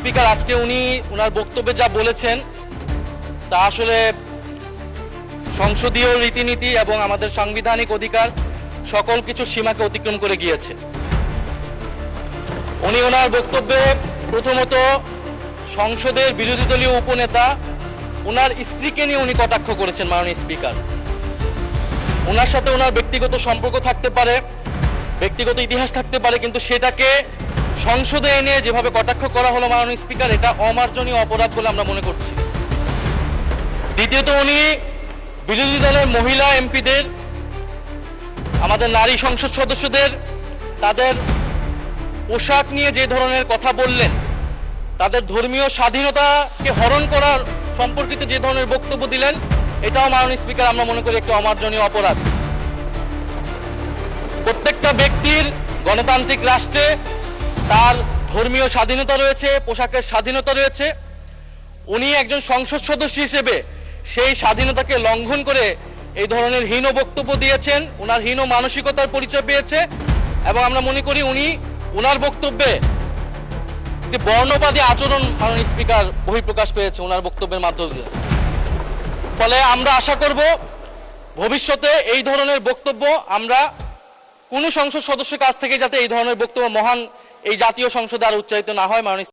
Speaker আজকে উনি ওনার বক্তব্যে যা বলেছেন তা আসলে সংসদীয় রীতিনীতি এবং আমাদের সাংবিধানিক অধিকার সকল কিছু সীমাকে অতিক্রম করে গিয়েছে। উনি ওনার বক্তব্যে প্রথমত সংসদের বিরোধী দলীয় উপনেতা ওনার স্ত্রীকে নিয়ে উনি কটাক্ষ করেছেন। মাননীয় স্পিকার, ওনার সাথে ওনার ব্যক্তিগত সম্পর্ক থাকতে পারে, ব্যক্তিগত ইতিহাস থাকতে পারে, কিন্তু সেটাকে সংসদে এনে যেভাবে কটাক্ষ করা হলো মাননীয় স্পিকার, এটা অমার্জনীয় অপরাধ বলে আমরা মনে করছি। দ্বিতীয়ত, উনি বিরোধী দলের মহিলা এমপিদের, আমাদের নারী সংসদ সদস্যদের তাদের পোশাক নিয়ে যে ধরনের কথা বললেন, তাদের ধর্মীয় স্বাধীনতাকে হরণ করার সম্পর্কিত যে ধরনের বক্তব্য দিলেন, এটাও মাননীয় স্পিকার আমরা মনে করি একটা অমার্জনীয় অপরাধ। প্রত্যেকটা ব্যক্তির গণতান্ত্রিক রাষ্ট্রে তার ধর্মীয় স্বাধীনতা রয়েছে, পোশাকের স্বাধীনতা রয়েছে। উনি একজন সংসদ সদস্য হিসেবে সেই স্বাধীনতাকে লঙ্ঘন করে এই ধরনের হীন বক্তব্য দিয়েছেন, ওনার হীন মানসিকতার পরিচয় পেয়েছে এবং আমরা মনে করি উনি ওনার বক্তব্যে একটি বর্ণবাদী আচরণ মাননীয় স্পিকার বহিঃপ্রকাশ পেয়েছে ওনার বক্তব্যের মাধ্যমে। ফলে আমরা আশা করব ভবিষ্যতে এই ধরনের বক্তব্য আমরা কোনো সংসদ সদস্যের কাছ থেকে যাতে এই ধরনের বক্তব্য মহান এই জাতীয় সংসদে আর উচ্চারিত না হয়। মাননীয়